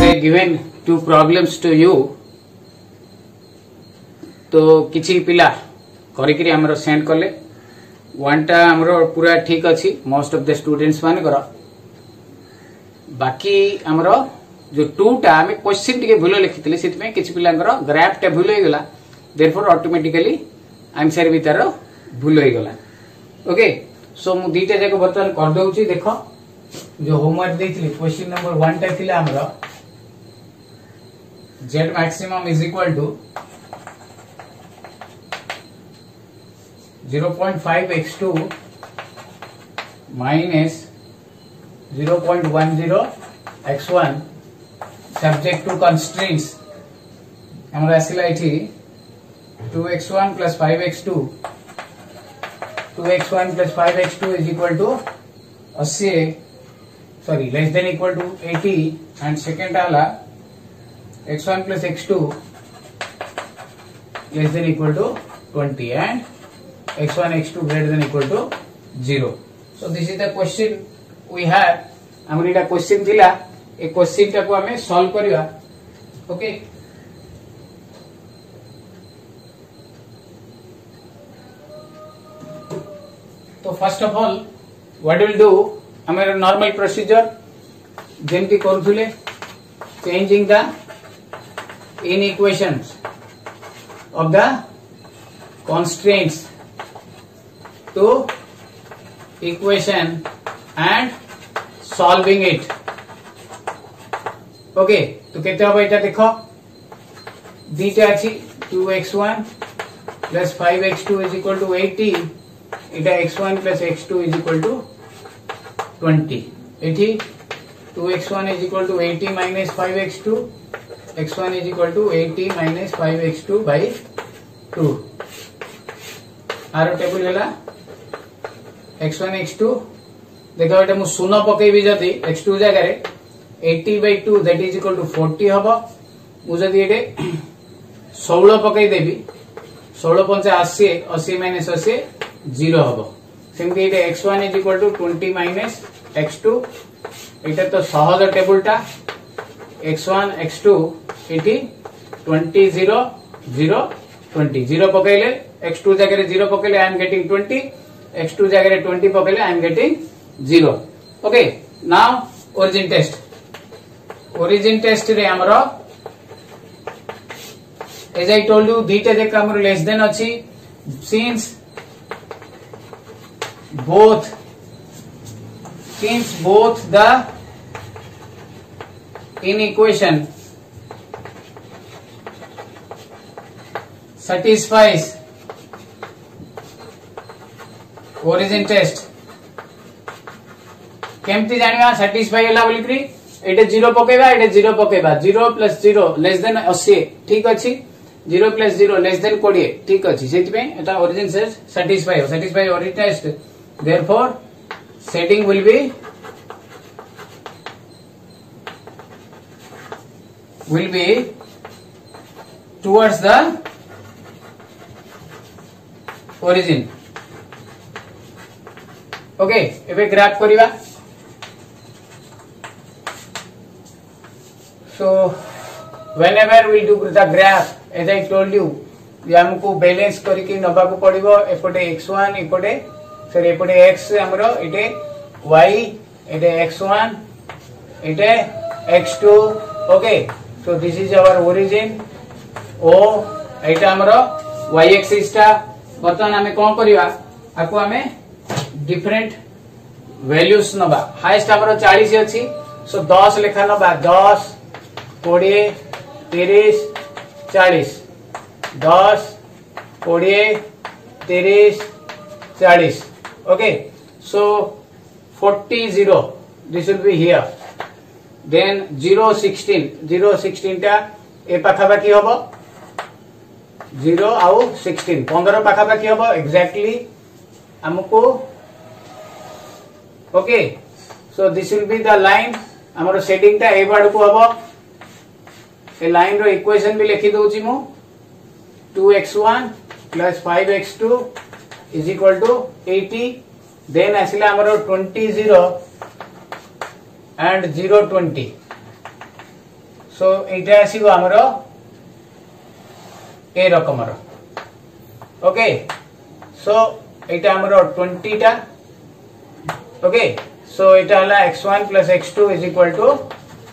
I given two problems to you, तो किछि पिला करिकरी हमरो सेंड करले वनटा हमरो पूरा ठीक अछि मोस्ट ऑफ द स्टूडेंट्स मान कर बाकी हमरो जो टूटा हमें क्वेश्चन टिके भूल लिखितले सित में किछि पिलांकर ग्राफ टे भूल होई गेला देयरफॉर ऑटोमेटिकली आंसर भी तार भूल होई गेला ओके सो मु दीटा जाको बर्तन कर दउची देखो जो होमवर्क देथिली क्वेश्चन नंबर 1 टा थिला हमरो z maximum is equal to 0.5 x2 minus 0.10 x1 subject to constraints हमरा आसिला इठी 2x1 plus 5x2 2x1 plus 5x2 is equal to 80 sorry less than equal to 80 and second आला x1 plus x2 less than equal to 20 and x1 x2 greater than equal to 0 so this is the question we have हमर एटा question दिला ए question टाको हमें solve करिवा okay तो first of all what will do हमर normal procedure जेंति करथुले changing the inequations of the constraints to equation and solving it okay तो केते हो एटा देखो दीटा अछि 2x1 plus 5x2 is equal to 80 Etah x1 plus x2 is equal to 20 एठी 2x1 is equal to 80 minus 5x2 x1 is equal to 80 minus 5x2 by 2 आरो table हैला x1 x2 देखो एटा मु शून्य पकेबी जदी x2 जगह रे 80 by 2 that is equal to 40 हबो मु जदी एटे 16 पकेई देबी 16 पंचे 80 80 minus 80 0 हबो सेमती एटे x1 is equal to 20 minus x2 एटा तो सहज टेबल टा x1 x2 एटी 20 0 0 20 0 पकेले x2 जगह रे 0 पकेले आई एम गेटिंग 20 x2 जगह रे 20 पकेले I am getting 0 okay now origin test रे हमरो एज आई टोल्ड यू दीटा जक हमरो लेस देन अछि since both the inequation satisfies origin test केमती जानिबा satisfy होला बोली करी एटे 0 पकेबा एटे 0 पकेबा 0 plus 0 less than 80 ठीक अछि 0 plus 0 less than 20 ठीक अछि सेति पे एटा origin test satisfy origin test therefore setting will be towards the origin okay एबे graph करिवा so whenever we do the graph as I told you ये हमको बैलेंस करके नबा को पड़िबो एपटे x1 एपटे सर एपटे x हमरो एटे y Ete x1 Ete x2 okay so this is our origin o एटा हमरो y axis टा बर्तन हमें कोन करिवा आको हमें डिफरेंट वैल्यूज नबा हाईएस्ट हमरो 40 अछि सो 10 लेखा नबा 10 20 30 40 10 20 30 40 okay so 40 0 this will be here then 0 16 टा ए पाखा बाकी होबो 0 आउ 16 15 पाखा बाकी होबो एग्जैक्टली हमको okay so this will be the line हमरो सेटिंग टा ए बाड को होबो ए लाइन रो इक्वेशन भी लिखि दोची मु 2x1 plus 5x2 is equal to 80 then ଆସିଲା हमरो 20 0 and 0 20 सो एटा आसीबो हमरो ए रकमर ओके सो एटा हमरो 20 टा ओके सो एटा हला x1 plus x2 is equal to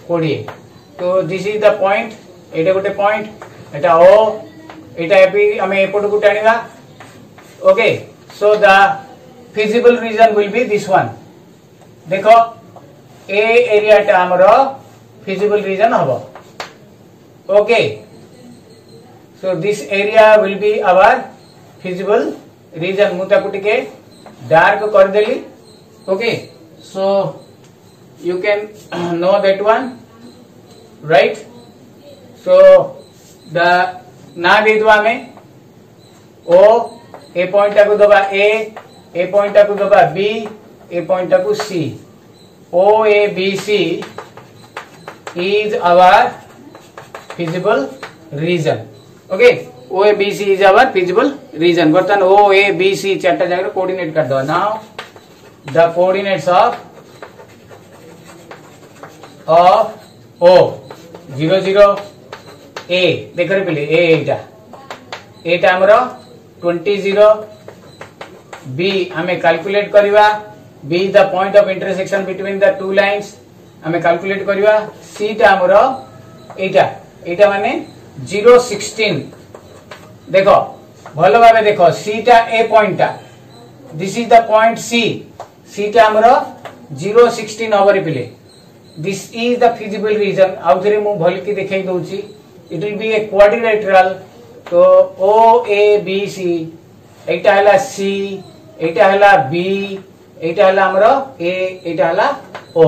20 तो दिस इज द पॉइंट एटा गोटे पॉइंट एटा ओ एटा एपी हमें एपट को टाणीबा okay so the feasible region will be this one देखो ए एरिया टा हमरो फिजिबल रीजन हबो okay so this area will be our feasible region मु ताकू टिके डार्क कर देली okay so you can know that one right so the ना दे दो हमें ओ ए पॉइंट को दबा ए पॉइंट को दबा बी ए पॉइंट को C O A B C is our feasible region okay O A B C is our feasible region बर्तमान O A B सी चारटा जगह कोऑर्डिनेट कर दो now the coordinates of O 0 0 A देख रे पहले एटा हमरो 20 0 B हमें कैलकुलेट करवा be the point of intersection between the two lines हमें कैलकुलेट करवा सी टा हमरो एटा माने 0 16 देखो भलो भाबे देखो सी टा ए पॉइंट टा this is the point C टा हमरो 0 16 ओवर पहले this is the feasible region आउ थरे मु भल की देखाई दउची it will be a quadrilateral तो ओ ए बी सी एटा हला सी एटा हला बी एटा हला हमरो ए एटा हला ओ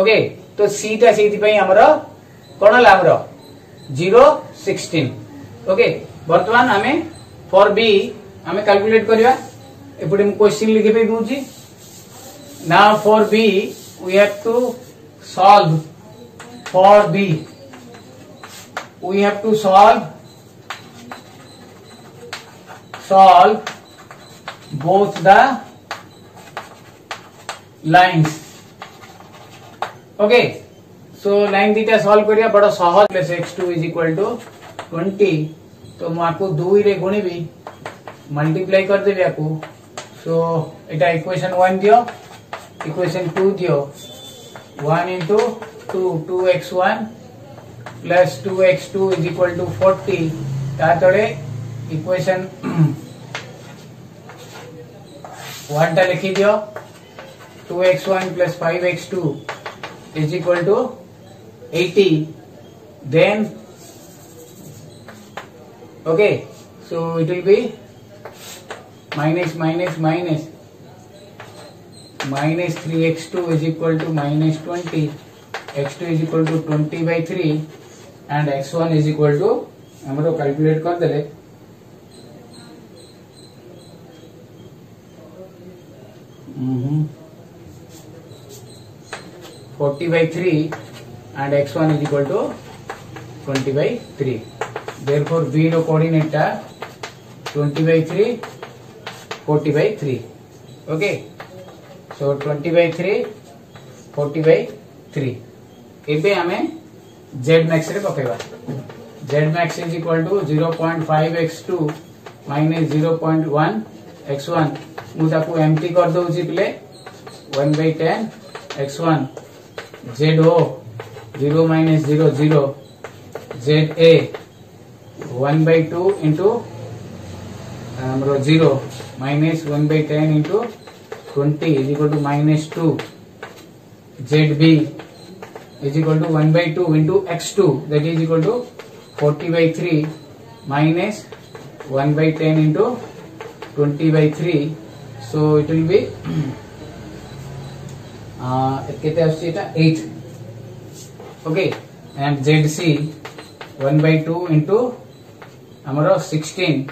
ओके तो सी टा सेति पई हमरो कोन हला हमरो 0 16 ओके वर्तमान हमें फॉर बी हमें कैलकुलेट करबा एपटे मु क्वेश्चन लिखे पे दूची now for B we have to solve for B we have to solve both the lines okay so line दीटा solve करिया बड़ा सहज plus x2 is equal to 20 तो मैं आपको 2 रे गुणिबी मल्टीप्लाई कर देबी आपको सो एटा इक्वेशन 1 दियो इक्वेशन 2 दियो 1 into 2x1 plus 2x2 is equal to 40 तातड़े equation 1 टा लिखी दियो 2x1 plus 5x2 is equal to 80 then okay so it will be minus minus 3x2 is equal to minus 20 x2 is equal to 20 by 3 and x1 is equal to हमरो calculate कर देले 40 by 3 and x1 is equal to 20 by 3 therefore b रो coordinate टा 20 by 3 40 by 3 okay so 20 by 3 40 by 3 एबे हमें z max रे पकेबा z max is equal to 0.5 x2 minus 0.1 x1 मु ताकू एम्प्टी कर दउची play 1 by 10 x1 zo 0 minus 0 0 za 1 by 2 into हमरो 0 minus 1 by 10 into 20 is equal to minus 2 zb is equal to 1 by 2 into x2 that is equal to 40 by 3 minus 1 by 10 into 20 by 3 so it will be केते आछि एटा 8 okay and zc 1 by 2 into हमरो 16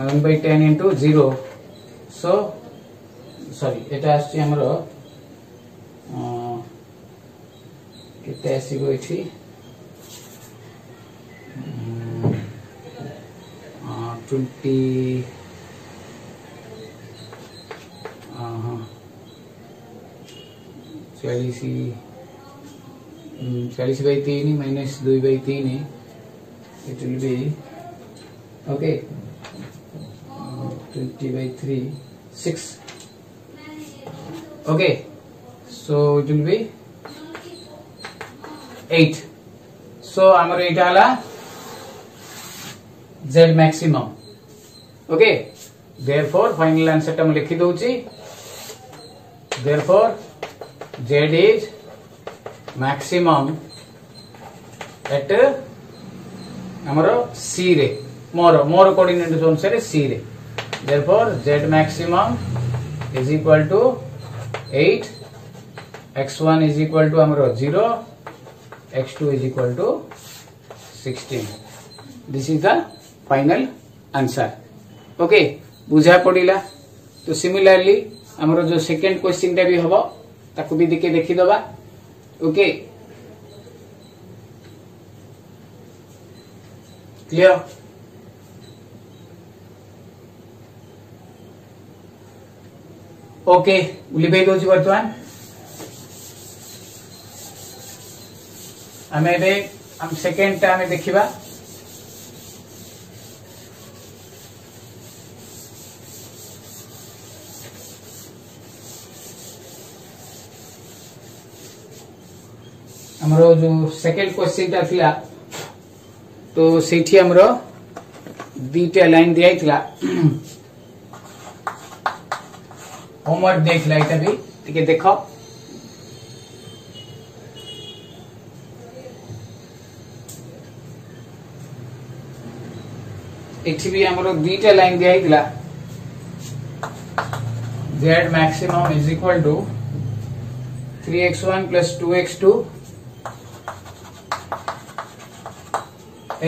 1 by 10 into 0 so sorry एटा आछि हमरो केते आसीबो एठी 20 40 40 40/3 minus 2/3 it will be okay 20/3 6 okay so it will be 8 so amar eta hala z maximum okay therefore final answer ta likhi douchi therefore z is maximum at amaro c re more coordinate अनुसार c रे therefore z maximum is equal to 8 x1 is equal to amaro 0 x2 is equal to 16 this is the final answer okay बुझा पड़िला तो similarly हमरो जो second question टा भी हबो ताकू भी देखे देखि दबा ओके क्लियर ओके लिखै दोछि वर्तमान हम सेकंड टा हमें देखिबा हमरो जो सेकंड क्वेश्चन टा थिला तो सेठी हमरो दीटा लाइन दियाइतला होमवर्क देखला इटा भी ठीक है देखो एठी भी हमरो दीटा line दियाइतला z maximum is equal to 3x1 plus 2x2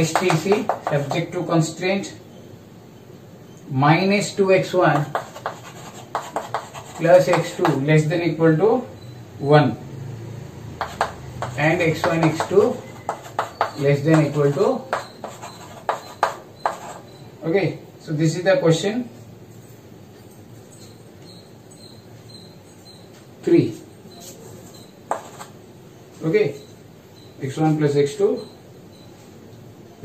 STC subject to constraint minus 2x1 plus x2 less than equal to 1 and x1 x2 less than equal to okay so this is the question 3 okay x1 plus x2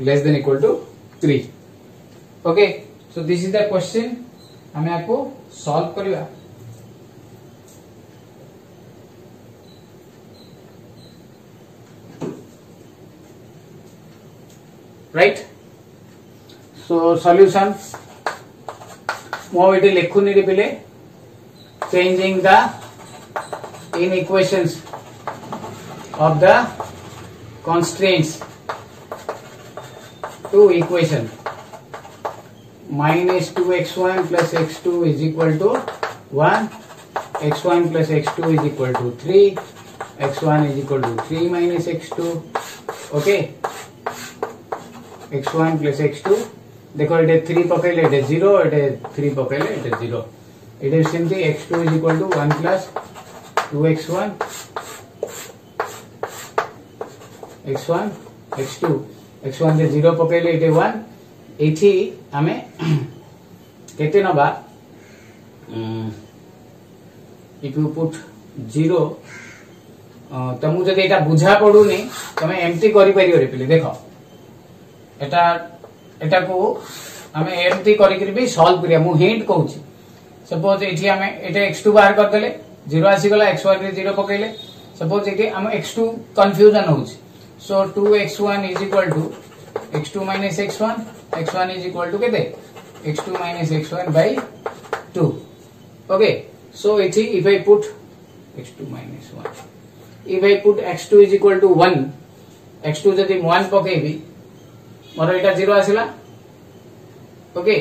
less than equal to 3 okay so this is the question हमें आपको solve करिया right so solution मो इटे लिखुनी रे पिले changing the in equations of the constraints to equation minus 2x1 plus x2 is equal to 1 x1 plus x2 is equal to 3 x1 is equal to 3 minus x2 okay x1 plus x2 देखो इटे 3 पकड़ले इटे 0 इटे 3 पकड़ले इटे 0 इटे simply x2 is equal to 1 plus 2x1 x1 x2 x1 जे 0 पकड़ले इटे 1 एठी हमें केते नबा if you put 0 तमु जदि एटा बुझा पडुनी तमे एम्प्टी करि परियो रे पिले देखो एटा को हमें एम्प्टी करि करि भी सॉल्व करिया मु हिंट कहूची सपोज एठी हमें एटा x2 बाहर कर देले 0 आसी गला x1 रे 0 पकइले सपोज एठी हम x2 कंफ्यूजन होची सो 2x1 is equal to x2 minus x1 x1 is equal to केते x2 minus x1 by 2 okay so if I put x2 minus 1 if I put x2 is equal to 1 x2 जदि 1 पकेबी मोर एटा 0 आसिला okay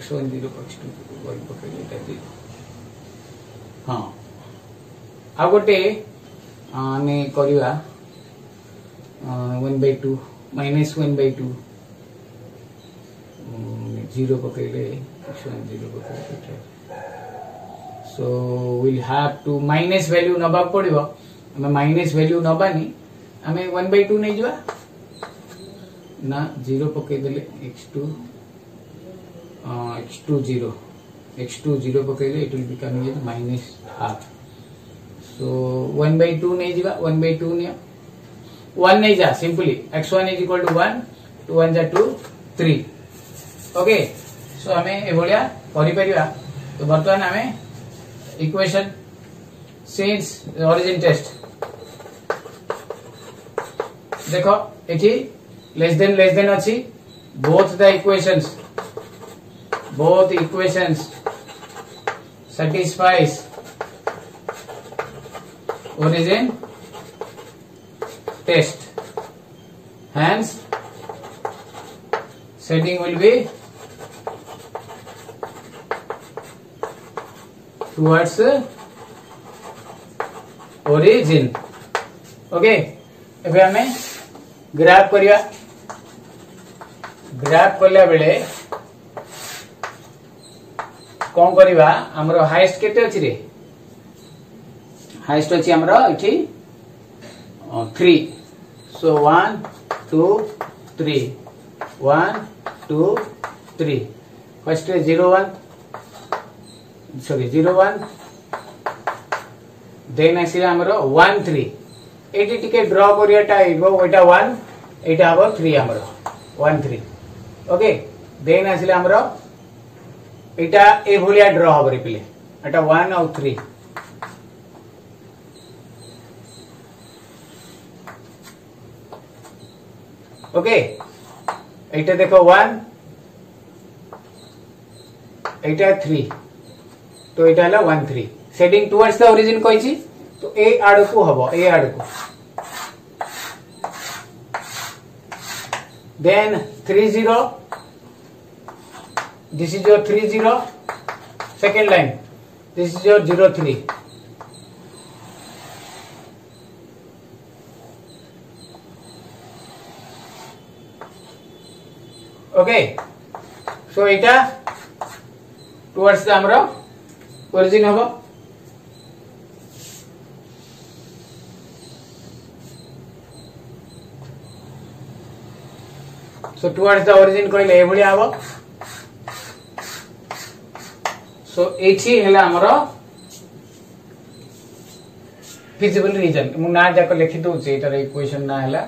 x1 0 x2 1 पकेबी एटा 0 हां आ गोटे आमे करिवा 1/2 minus 1/2 0 पकेले x1 0 पकेले so we'll have to minus value नबा पड़िबो हमें minus value नबानी हमें 1/2 नै जवा ना 0 पके देले x2 0 x2 0 पकेले it will become minus half सो 1/2 नहीं जीवा 1/2 नियो 1 नहीं जा simply x1 is equal to 1 2 1 जा 2 3 ओके सो हमें ए भलिया करि परिबा तो वर्तमान हमें इक्वेशन सिंस ओरिजिन टेस्ट देखो एठी लेस देन अछि both equations satisfies origin test, hence setting will be towards origin. Okay एबे हमें ग्राफ करिया ग्राफ करला बेले कौन करिवा हमरो हाईएस्ट केते अछि रे हाईएस्ट अछि हमरो इठी 3 सो 1 2 3 1 2 3 फर्स्ट 0 1 सॉरी 0 1 देन आसी हमरो 1 3 एटी टिके ड्रॉ करियाटा इबो ओटा 1 एटा हबो 3 हमरो 1 3 ओके देन आसिले हमरो एटा ए भलिया ड्रॉ हबो रे पिले एटा 1 और 3 ओके एटा देखो 1 एटा 3 तो एटा हला 1 3 सेटिंग टुवर्ड्स द ओरिजिन कहिची तो ए आड़ को हबो ए आड़ को then 3 0 this is your 3 0 second line this is your 0 3 okay so eta towards the amra origin habo so towards the origin कहले ए भलिया हबो so एठी हैला हमरो फिजिबल रीजन मु ना जाक लिखि दउ छै एटार इक्वेशन ना हैला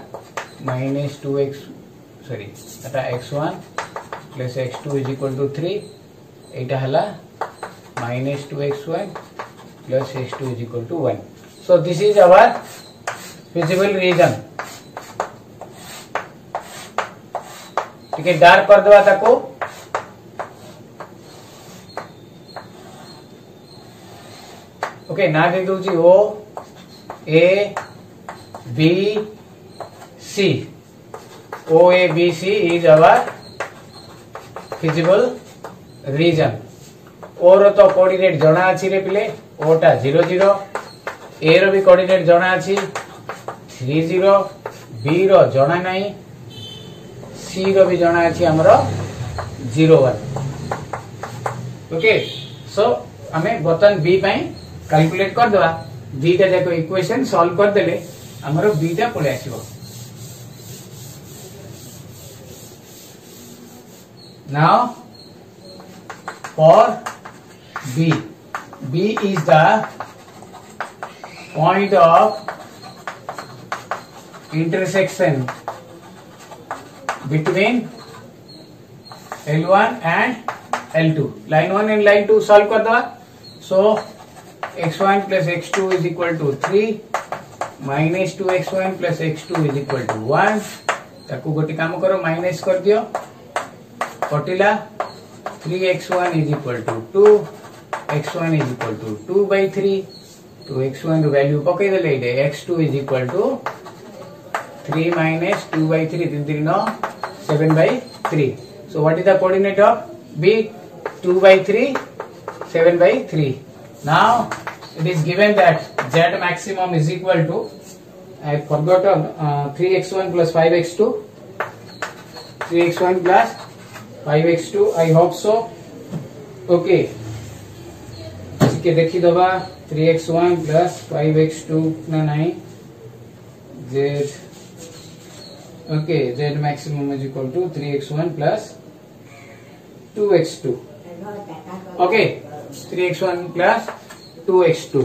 -2x सॉरी एटा x1 + x2 = 3 एटा हैला -2x1 + x2 = 1 so this is our feasible region ठीक है डार्क कर दवा ताको ओके ना दे दूची O A B C O A B C is our feasible region or तो कोऑर्डिनेट जणा अछि रे पिले ओटा 0 0 ए रो भी कोऑर्डिनेट जणा अछि 3 0 बी रो जणा नाही सी रो भी जणा अछि हमरो 0 1 ओके सो हमें बटन बी पई कैलकुलेट कर दवा बीटा जाको इक्वेशन सॉल्व कर देले हमरो बीटा पळे आसीबो now for b is the point of intersection between L1 and L2 line 1 and line 2 solve कर दवा so x1 plus x2 is equal to 3 minus 2x1 plus x2 is equal to 1 ताकू गोटी काम करो माइनस कर दियो कटिला 3x1 is equal to 2 x1 is equal to 2/3 तो x1 रो value पकई देले इडे x2 is equal to 3 minus 2/3 3 3 9 7/3 so what is the coordinate of b 2/3 7/3 now it is given that z maximum is equal to I forgotten 3x1 plus 5x2 3x1 plus 5x2 I hope so okay इसके देखी दबा 3x1 plus 5x2 ना नहीं z okay z maximum is equal to 3x1 plus 2x2 okay 3x1 plus 2x2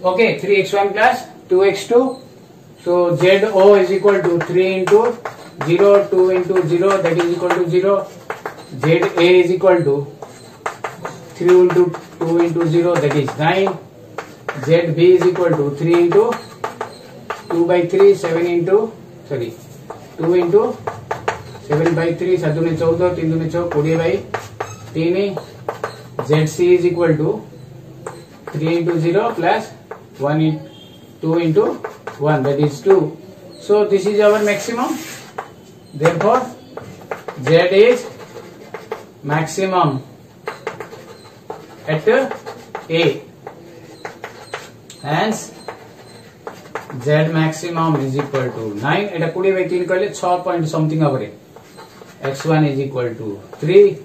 Okay, 3x1 plus 2x2. So ZO is equal to 3 into 0, 2 into 0, that is equal to 0. ZA is equal to 3 into 2 into 0, that is 9. ZB is equal to 3 into 2 by 3, 2 into 7 by 3, 7 दूने 14, 3 दूने 6, 20 by 3. ZC is equal to 3 into 0 plus 2 into 1, that is 2. So this is our maximum. Therefore, Z is maximum at A. Hence, Z maximum is equal to 9. Etah 20 by 3 कहले 6 point something over. X1 is equal to 3.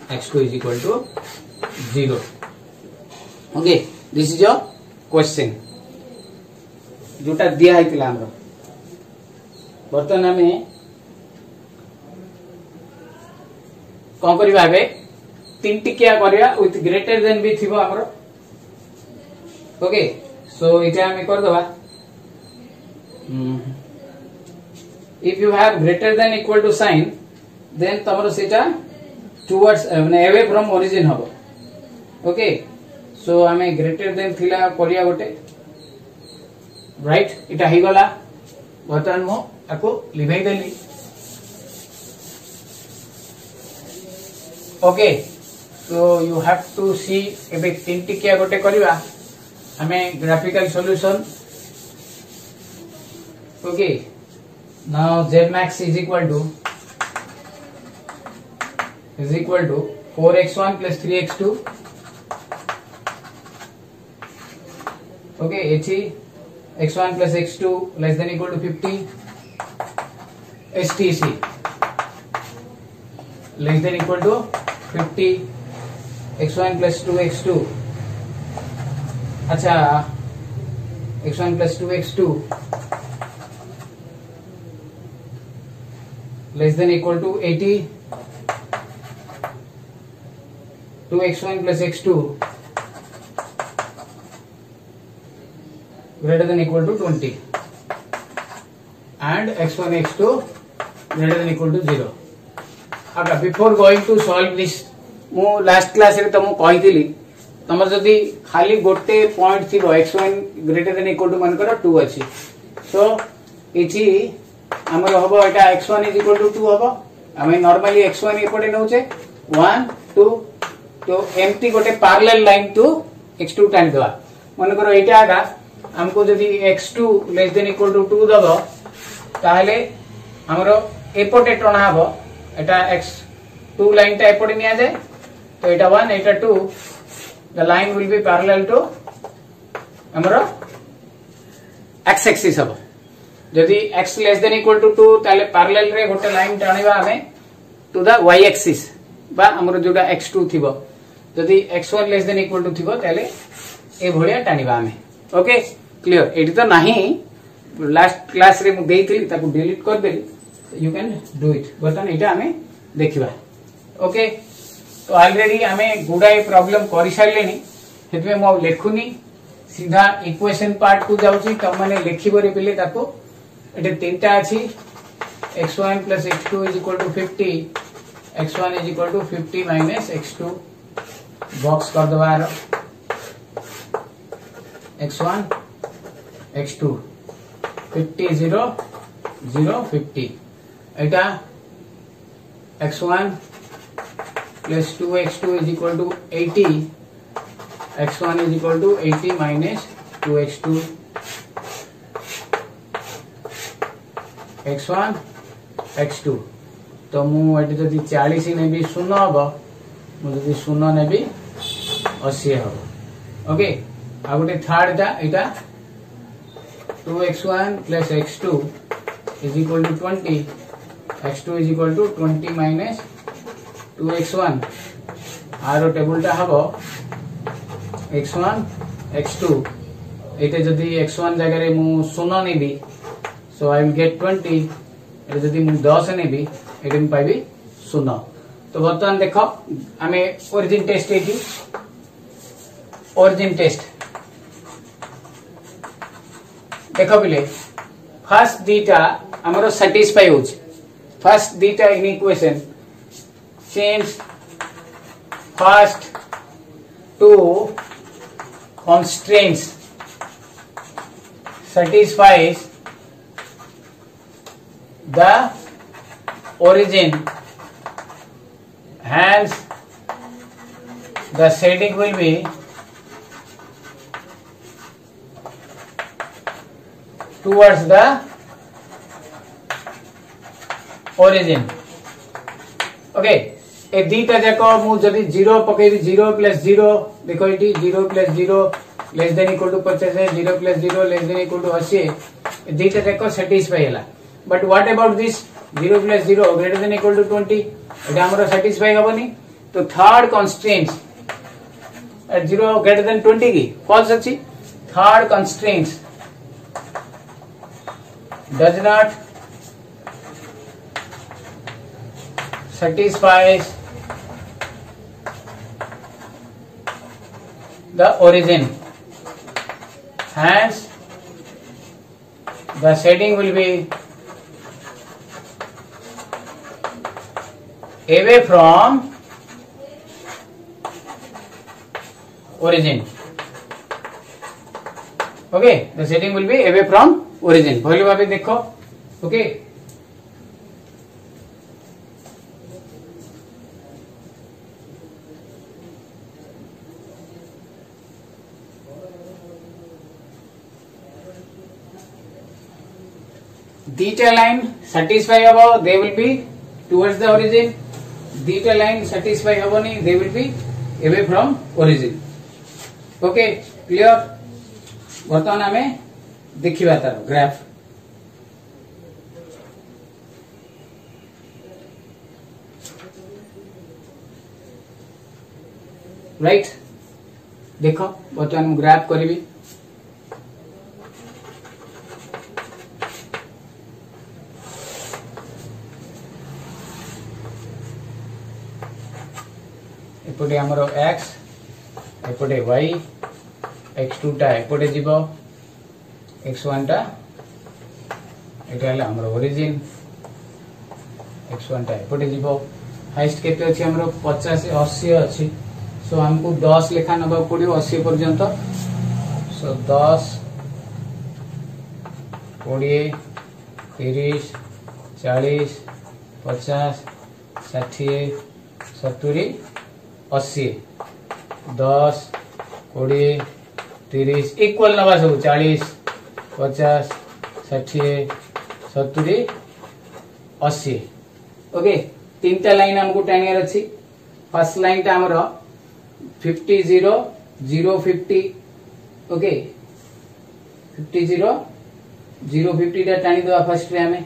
X2 is equal to 0. Okay, this is your question. जोटा दिया है हमरो बर्तन आम कौन करवा तीन टिकिया करवा विथ ग्रेटर देन भी थी आमर. ओके, सो इटा आम करदवा. If you have greater than equal to sign then तमरो सेटा टुवर्ड्स माने अवे फ्रॉम ओरिजिन हबो. ओके, सो आम ग्रेटर देन थिला करिया गोटे राइट. इटा ही गला बर्तमान मो आपको लिभाई देली. Okay, so you have to see एबे तीन टिकिया गोटे करवा हमें graphical solution. Okay, now z max is equal to 4x1 plus 3x2. Okay, Aichi x1 plus x2 less than equal to 50. STC less than equal to 50. x1 plus 2x2. अच्छा, x1 plus 2x2 less than equal to 80. 2x1 plus x2 greater than equal to 20 and x1 x2 greater than equal to 0. Okay, before going to solve this मु last class रे तुमको कहितली तमर जदी खाली गोटे point थिबो x1 greater than equal to मन कर 2 अछि. सो इची हमर हबो एटा x1 इज इक्वल टू 2 हबो. हमें नॉर्मली x1 एपटे नउचे 1 2, तो एम्प्टी गोटे parallel line to x2 time दवा. मन कर एटा आगा हमको जदी x2 less than equal to 2 दबो ताहले हमरो एपटे टणा हबो. एटा x2 लाइन ता एपटे निया जाय, तो एटा 1 एटा 2, the line will be parallel to हमरो x एक्सिस हबो. जदी x less than equal to 2 ताले पैरेलल रे गोटे लाइन टाणीबा हमें टू द y एक्सिस बा हमरो जोटा x2 थिबो. जदी x1 less than equal to थिबो ताले ए भलिया टाणीबा हमें. Okay, clear. एटी तो नाही लास्ट क्लास रे मु देइथिली ताको डिलीट कर देली. You can do it. बर्तन एटा हमें देखिबा. ओके, तो ऑलरेडी हमें गुडाए प्रॉब्लम कर सारलेनी. हेतमे मो लेखुनी सीधा इक्वेशन पार्ट को जाउची. तम माने लेखिबरे पिले ताको एटे तीनटा अछि. x1 plus x2 is equal to 50. x1 is equal to 50 minus x2 box कर दबार. x1 x2 50 0 0 50. Etah x1 plus 2x2 is equal to 80. x1 is equal to 80 minus 2x2. x1 x2 तो मु एटी जदी 40 नेबी 0 हबो, मु जदी 0 नेबी 80 हबो. Okay, आ गोटे third दा एटा 2x1 plus x2 is equal to 20. x2 is equal to 20 minus 2x1. आरो टेबल टा हबो x1 x2. एटे जदी x1 जगह रे मु 0 नेबी, so I will get 20. एटे जदी मु 10 नेबी एटे मु पाइबी 0. तो बर्तमान देखो आमे ओरिजिन टेस्ट एठी. ओरिजिन टेस्ट देख पिले फर्स्ट दीटा हमरो सैटिस्फाई हो फर्स्ट दीटा in equation change first two constraints satisfies the origin, hence the shading will be towards the origin. Okay, ए दीटा जाक मुझे जीरो पकईबी 0 + 0 देख ये 0 + 0 लेस देन इक्वल टू 50 है 0 + 0 लेस देन इक्वल टू 80 दीटा जाक सैटिस्फाई है but what about this 0 + 0 greater than equal to 20 एटा हमरो सैटिस्फाई हबनी तो third constraints at 0 greater than 20 की फॉल्स अछि third constraints does not satisfies the origin, hence the shading will be away from origin. Okay, the shading will be away from origin. पहले भावे देखो okay. Theta line satisfy habo they will be towards the origin, theta line satisfy haboni they will be away from origin. Okay, clear? बर्तमान आमे देखिबा तार graph right देखो बर्तमान graph करिबी एपटे हमर x एपटे y x2 टा एपटे जीवो x1 टा एटा हला हमर ओरिजिन x1 टा एपटे जीवो हाईएस्ट केते अछि हमर 50 80 अछि सो हमको 10 लेखा नबा पड़ियो 80 पर्यंत सो 10 20 30 40 50 60 70 80 10 20 30 इक्वल नवा सब 40 50 60 70 80 ओके तीनटा लाइन हमको टाइनियर अछि फर्स्ट लाइन टा हमरो 50 0 0 50 ओके 50 0 0 50 टा टानी दवा फर्स्ट रे हमें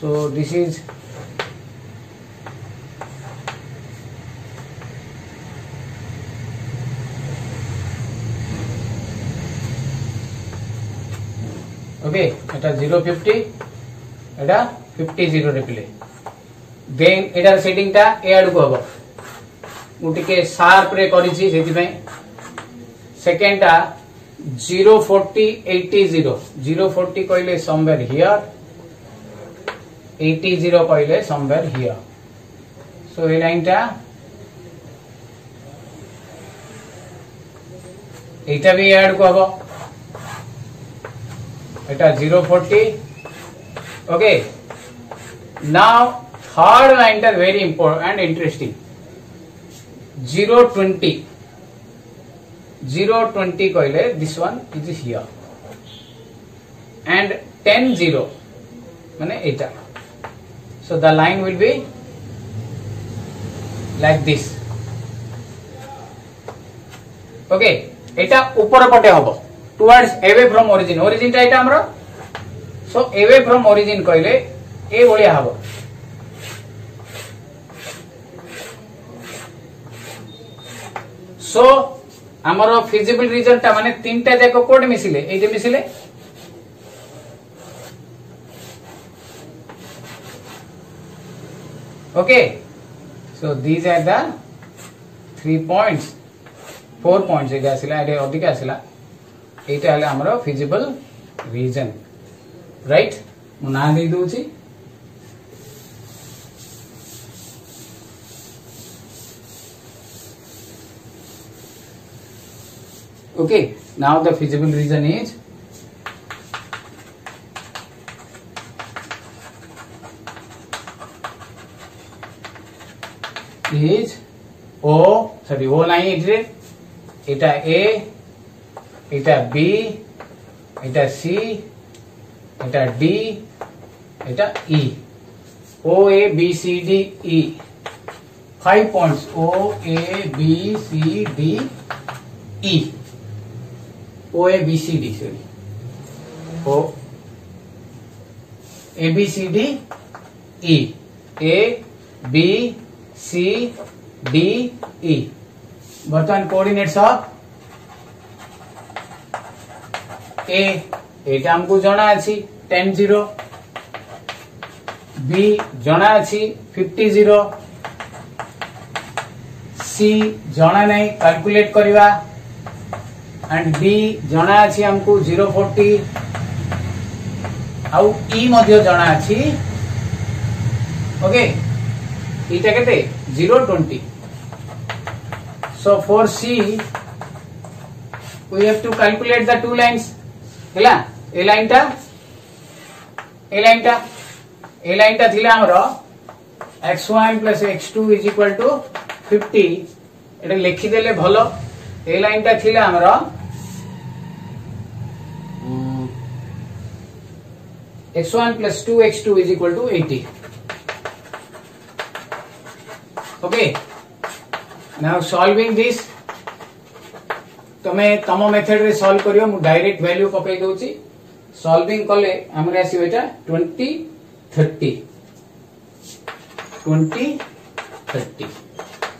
सो दिस इज ओके एटा 0 50 एटा 50 0 रे प्ले देन एटार सेटिंग टा ए आडू को हबो मु टिके शार्प रे करि छी सेति पय सेकंड टा 0 40 80 0 0 40 कहले समवेयर हियर 80 0 कहले somewhere here so A line टा एटा भी ऐड को हबो एटा 0 40 okay now third line is very important and interesting 0 20 0 20 कहले this one is here and 10 0 माने एटा so the line will be like this okay एटा ऊपर पटे हबो towards away from origin origin टा एटा हमरो so away from origin कहले ए भलिया हबो so हमरो फिजिबल रीजन टा माने तीनटा जाको कोड मिसिले ए जे मिसिले okay so these are the 3 points 4 points एटा आसिला एटे अधिक आसिला एटा हले हमरो फिजिबल रीजन राइट मु ना दे दोची okay now the feasible reason is O sorry O नहीं इधर इटा A इटा B इटा C इटा D इटा E O A B C D E 5 points O A B C D E O A B C D sorry O A B C D E A B C D E बर्तमान coordinates of A एटा हमको जଣା अछि 10 0 B जଣା अछि 50 0 C जଣା नहीं calculate करिवा and D जଣା अछि हमको 040 आउ E मध्य जଣା अछि okay इटा केते 020 so for C we have to calculate the two lines हैला ए लाइन टा थिला हमरो x1 plus x2 is equal to 50 एटा लिखि देले भलो ए लाइन टा थिला हमरो x1 plus 2x2 is equal to 80 okay now solving this तमे तम मेथड रे सॉल्व करियो मु डायरेक्ट वैल्यू पकई दोची सॉल्विंग कले हमरे आसी बेटा 20 30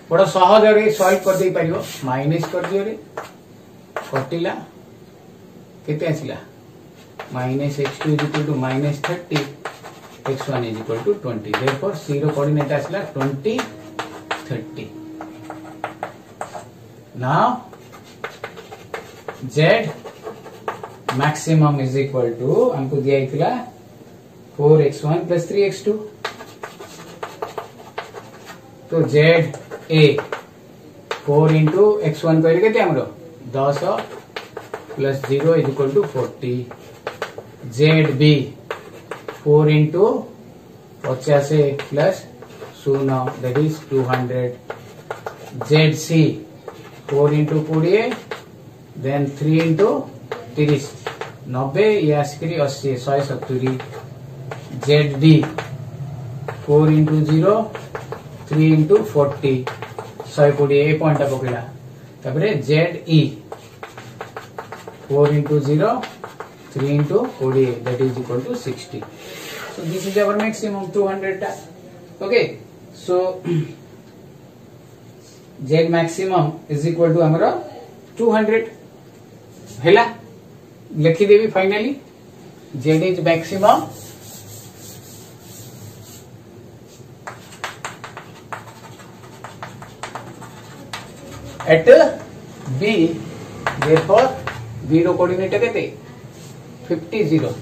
बड़ा सहज रे सॉल्व कर दे परियो माइनस कर दियो रे कटिला केते आसिला minus x2 is equal to minus 30 x1 is equal to 20 therefore C रो कोऑर्डिनेट आसिला 20 30 now Z maximum is equal to हमको दिया इतला 4x1 plus 3x2 तो Z A 4 into x1 कह केते हमरो 10 plus 0 is equal to 40 Z B 4 into 50 plus 0 that is 200 Z C 4 into 20 then 3 into 30 90 ये आसिकरी 80 170 ZD 4 into 0 3 into 40 120 ए point पकड़ा तापरे ZE 4 into 0 3 into 40 that is equal to 60 so this is our maximum 200 okay so Z maximum is equal to हमारा 200 हैला लिखि देबी finally Z is maximum at B therefore B रो coordinate केते 50 0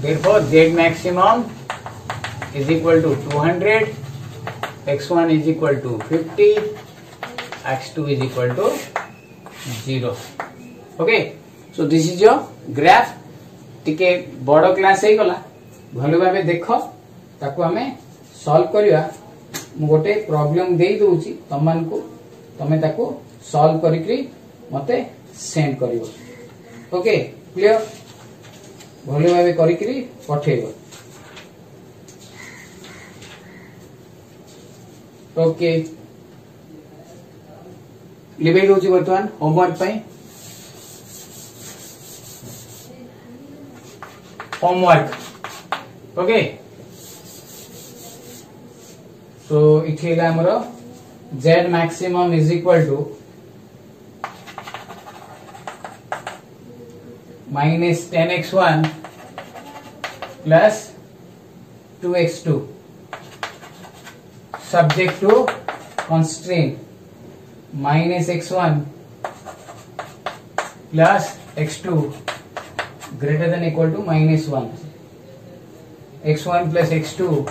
therefore Z maximum is equal to 200 x1 is equal to 50 x2 is equal to 0 okay so this is your graph टिके बड़ class हे गला भलो भाबे देखो ताको हमें सॉल्व करिया मु गोटे प्रॉब्लम देई दोउची तमन को तमे ताको सॉल्व करिकरी मते सेंड करियो ओके क्लियर भलो भाबे करिकरी पठेइबो ओके लिबे दोची वर्तमान होमवर्क पई होमवर्क ओके so इथेला हमरो Z maximum is equal to minus 10x1 plus 2x2 subject to constraint minus x1 plus x2 greater than equal to -1, x1 plus x2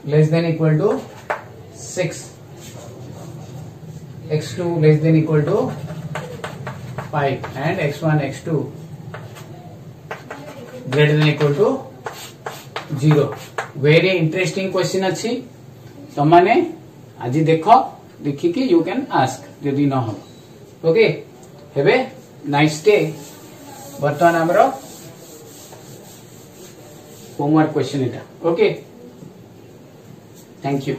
less than equal to 6, x2 less than equal to 5 and x1 x2 greater than equal to 0। Very interesting question अच्छी तमाने आज देख देखिकी you can ask जदि न हो। Okay have a nice day. बर्तमान आमर homework question Etah. Okay thank you.